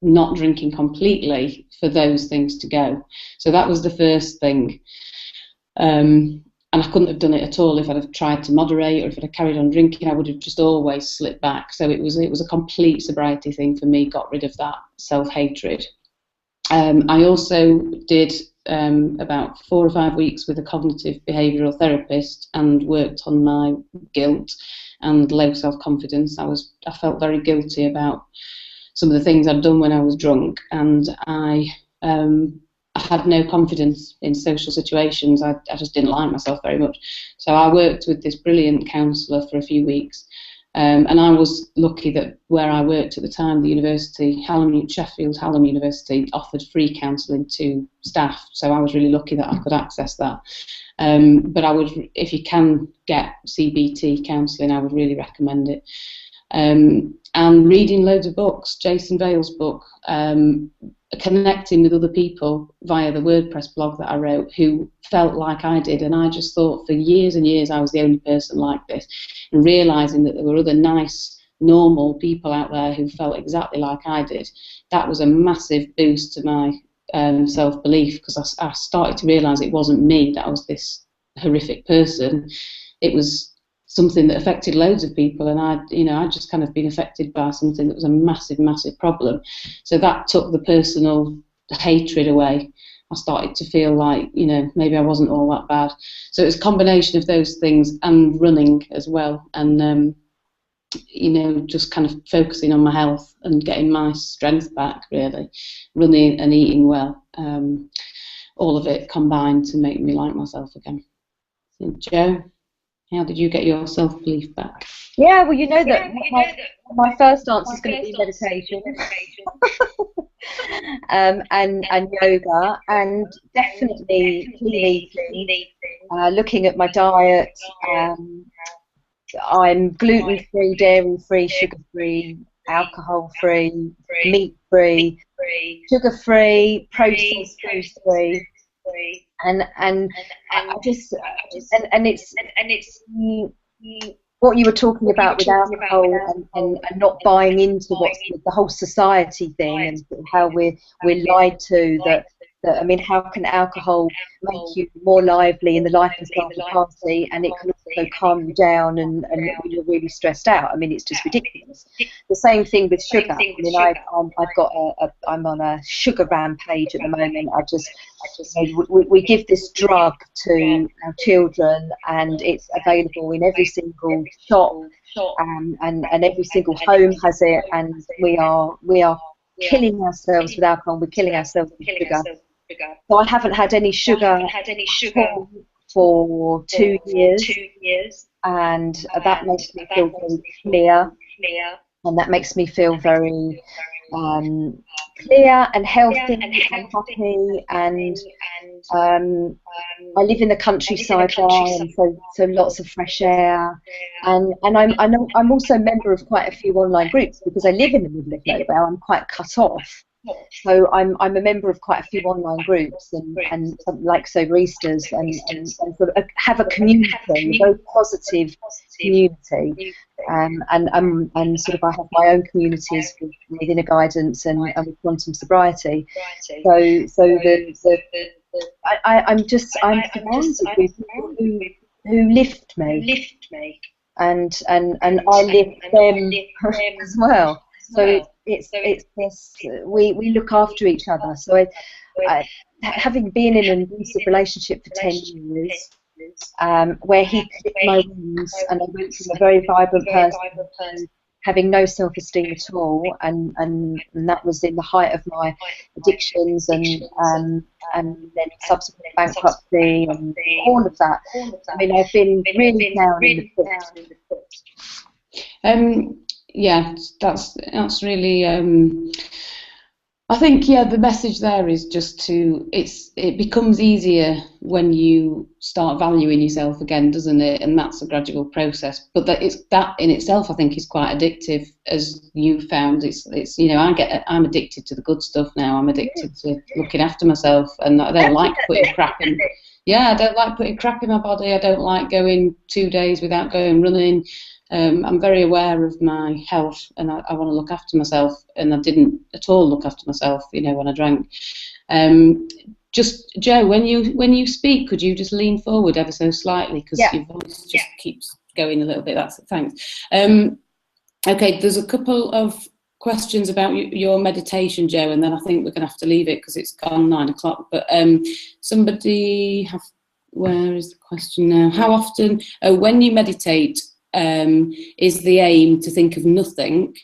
not drinking completely for those things to go. So that was the first thing, and I couldn't have done it at all if I'd have tried to moderate, or if I'd have carried on drinking I would have just always slipped back. So it was a complete sobriety thing for me, got rid of that self-hatred. I also did about 4 or 5 weeks with a cognitive behavioural therapist and worked on my guilt and low self-confidence. I felt very guilty about some of the things I'd done when I was drunk, and I had no confidence in social situations. I just didn't like myself very much. So I worked with this brilliant counsellor for a few weeks. And I was lucky that where I worked at the time, the university, Sheffield Hallam University, offered free counselling to staff. So I was really lucky that I could access that. But I would, if you can get CBT counselling, I would really recommend it. And reading loads of books, Jason Vale's book, connecting with other people via the WordPress blog that I wrote who felt like I did, and I just thought for years and years I was the only person like this, and realising that there were other nice, normal people out there who felt exactly like I did, that was a massive boost to my self-belief, because I started to realise it wasn't me that was this horrific person. It was something that affected loads of people, and I'd just kind of been affected by something that was a massive, massive problem. So that took the personal hatred away. I started to feel like, maybe I wasn't all that bad. So it was a combination of those things and running as well, and just kind of focusing on my health and getting my strength back, really, running and eating well. All of it combined to make me like myself again. So, Jo, how did you get your self-belief back? Yeah, well, that my first answer is going to be meditation and yoga, and definitely clean eating, looking at my diet. I'm gluten-free, dairy-free, sugar-free, alcohol-free, meat-free, sugar-free, processed foods-free. And it's what you were talking about with alcohol and not buying into what's the whole society thing, and how we're lied to that how can alcohol make you more lively in the life and style of the party, and it can also calm you down and you're really stressed out. It's just ridiculous. The same thing with sugar. I'm on a sugar rampage at the moment. We give this drug to our children, and it's available in every single shop, and every single home has it, and we are killing ourselves with alcohol. We're killing ourselves with sugar. So I haven't had any sugar for 2 years, and that makes me feel very clear, and that makes me feel very clear and healthy and happy, and I live in the countryside there, and so lots of fresh air, and I'm also a member of quite a few online groups, because I live in the middle of nowhere. I'm quite cut off. So I'm a member of quite a few online groups, and like Soberistas, and sort of have a community, a very positive community, and sort of I have my own communities with inner guidance and with quantum sobriety. I'm surrounded with people who lift me, and I lift them as well. So it's this, we look after each other. So having been in an abusive relationship for 10 years, where he clipped my wings, and I went from a very vibrant person to having no self-esteem at all, and that was in the height of my addictions, and then subsequent bankruptcy and all of that. I've been really down in the pit. Yeah, that's really. I think the message there is just it becomes easier when you start valuing yourself again, doesn't it? And that's a gradual process. But that in itself, I think, is quite addictive, as you found. I'm addicted to the good stuff now. I'm addicted to looking after myself, and I don't like putting crap in. Yeah, I don't like putting crap in my body. I don't like going 2 days without going running. I'm very aware of my health, and I want to look after myself, and I didn't at all look after myself, when I drank. Just, Jo, when you speak, could you just lean forward ever so slightly, because your voice keeps going a little bit. Thanks. Okay, there's a couple of questions about your meditation, Jo, and then I think we're going to have to leave it because it's gone 9 o'clock. But where is the question now? How often, when you meditate, is the aim to think of nothing,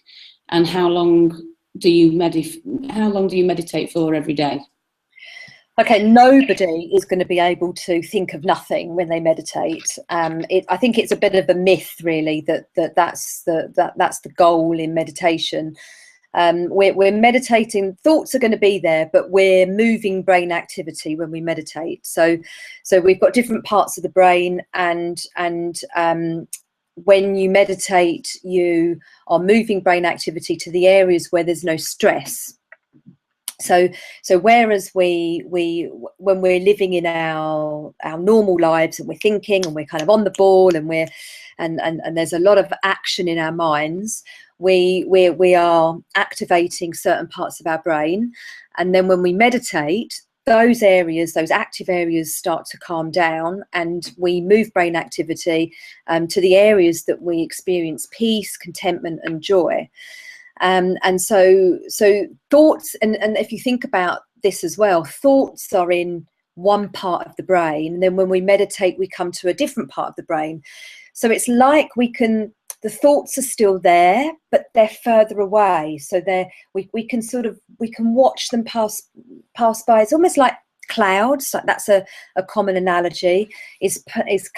and how long do you meditate for every day? Okay, nobody is going to be able to think of nothing when they meditate. I think it's a bit of a myth, really, that's the goal in meditation. We're meditating. Thoughts are going to be there, but we're moving brain activity when we meditate. So we've got different parts of the brain, and when you meditate, you are moving brain activity to the areas where there's no stress. So whereas when we're living in our normal lives and we're thinking and we're kind of on the ball and and there's a lot of action in our minds, we are activating certain parts of our brain, and then when we meditate, those active areas start to calm down, and we move brain activity to the areas that we experience peace, contentment, and joy. And so thoughts, and if you think about this as well, thoughts are in one part of the brain, and then when we meditate, we come to a different part of the brain. So it's like the thoughts are still there, but they're further away. So we can watch them pass by. It's almost like clouds. Like that's a common analogy. Is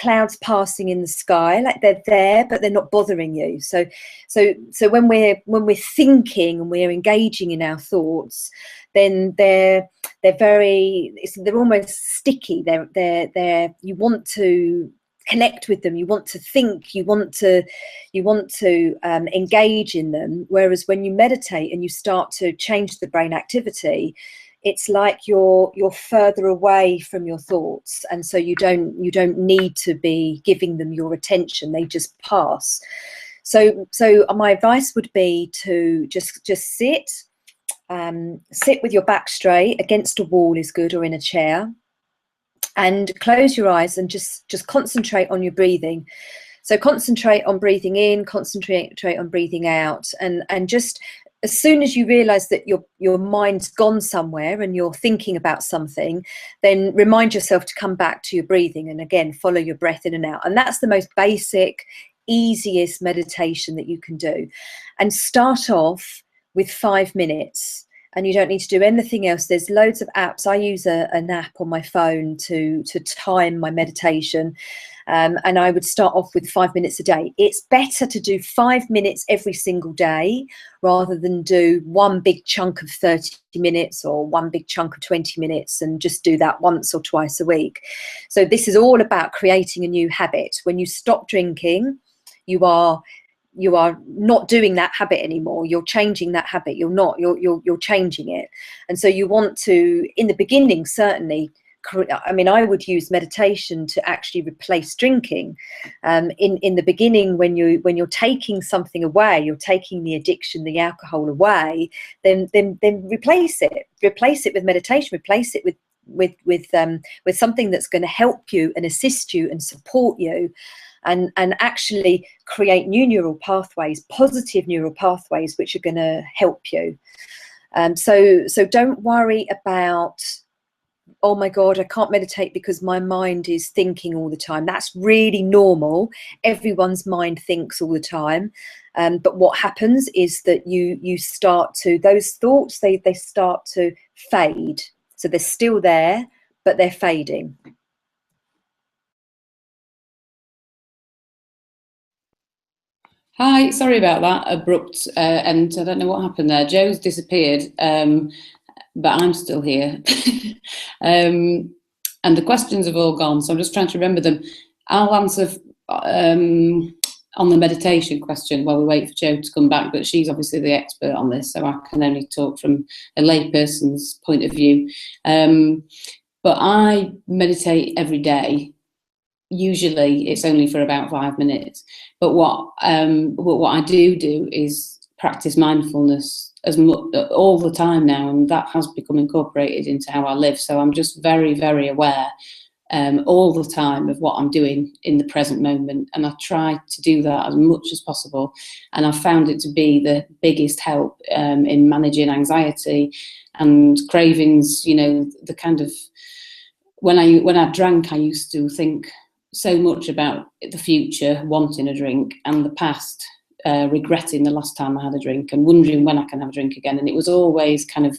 clouds passing in the sky? Like they're there, but they're not bothering you. So when we're thinking and we're engaging in our thoughts, then they're almost sticky. They're you want to connect with them, you want to think, you want to engage in them. Whereas when you meditate and you start to change the brain activity, it's like you're further away from your thoughts, and so you don't need to be giving them your attention. They just pass. So my advice would be to just sit with your back straight. Against a wall is good, or in a chair. And close your eyes and just concentrate on your breathing. So concentrate on breathing in, concentrate on breathing out, and just as soon as you realize that your mind's gone somewhere and you're thinking about something, then remind yourself to come back to your breathing, and again follow your breath in and out. And that's the most basic, easiest meditation that you can do. And start off with 5 minutes. And you don't need to do anything else. There's loads of apps. I use an app on my phone to time my meditation. And I would start off with 5 minutes a day. It's better to do 5 minutes every single day rather than do one big chunk of 30 minutes or one big chunk of 20 minutes and just do that once or twice a week. So this is all about creating a new habit. When you stop drinking, you are not doing that habit anymore. You're changing that habit. You're changing it. And so you want to, in the beginning, certainly, I would use meditation to actually replace drinking. In the beginning, when you're taking something away, you're taking the addiction, the alcohol away, then replace it with meditation, replace it with something that's going to help you and assist you and support you. And actually create new neural pathways, positive neural pathways, which are going to help you. So don't worry about, oh my God, I can't meditate because my mind is thinking all the time. That's really normal. Everyone's mind thinks all the time. But what happens is that you start to, those thoughts, they start to fade. So they're still there, but they're fading. Hi, sorry about that abrupt end. I don't know what happened there. Jo's disappeared, but I'm still here. And the questions have all gone, so I'm just trying to remember them. I'll answer on the meditation question while we wait for Jo to come back, but she's obviously the expert on this, so I can only talk from a layperson's point of view. But I meditate every day. Usually it's only for about 5 minutes, but what I do is practice mindfulness all the time now, and that has become incorporated into how I live. So I'm just very, very aware all the time of what I'm doing in the present moment, and I try to do that as much as possible, and I've found it to be the biggest help in managing anxiety and cravings. You know, the kind of when I drank, I used to think so much about the future, wanting a drink, and the past, regretting the last time I had a drink and wondering when I can have a drink again. And it was always kind of,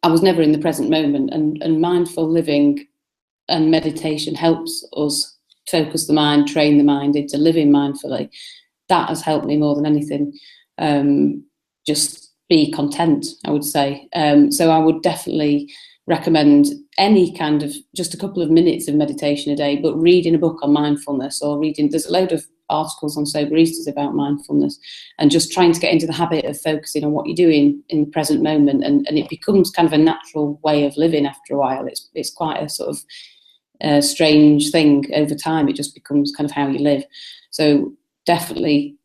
I was never in the present moment, and mindful living and meditation helps us focus the mind, train the mind into living mindfully. That has helped me more than anything. Just be content, I would say. So I would definitely recommend any kind of just a couple of minutes of meditation a day, but reading a book on mindfulness, or there's a load of articles on Soberistas about mindfulness, and just trying to get into the habit of focusing on what you're doing in the present moment, and it becomes kind of a natural way of living after a while. It's quite a sort of strange thing over time. It just becomes kind of how you live. So definitely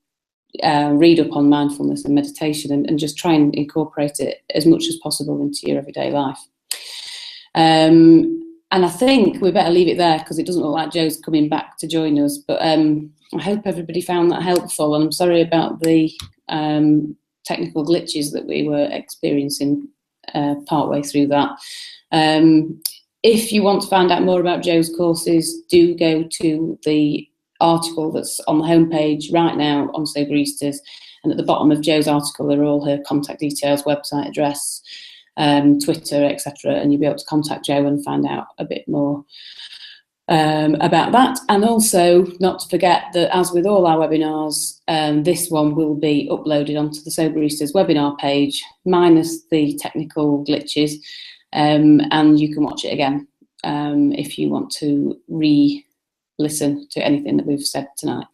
read up on mindfulness and meditation, and just try and incorporate it as much as possible into your everyday life. And I think we better leave it there, because it doesn't look like Jo's coming back to join us. But I hope everybody found that helpful, and I'm sorry about the technical glitches that we were experiencing partway through that. If you want to find out more about Jo's courses, do go to the article that's on the homepage right now on Soberistas, and at the bottom of Jo's article are all her contact details, website address, Twitter, etc., and you'll be able to contact Jo and find out a bit more about that. And also, not to forget that, as with all our webinars, this one will be uploaded onto the Soberistas webinar page, minus the technical glitches, and you can watch it again if you want to re-listen to anything that we've said tonight.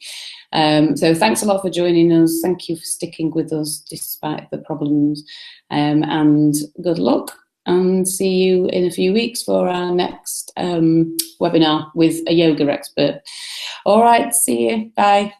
So thanks a lot for joining us. Thank you for sticking with us despite the problems, and good luck, and see you in a few weeks for our next webinar with a yoga expert. All right, see you. Bye.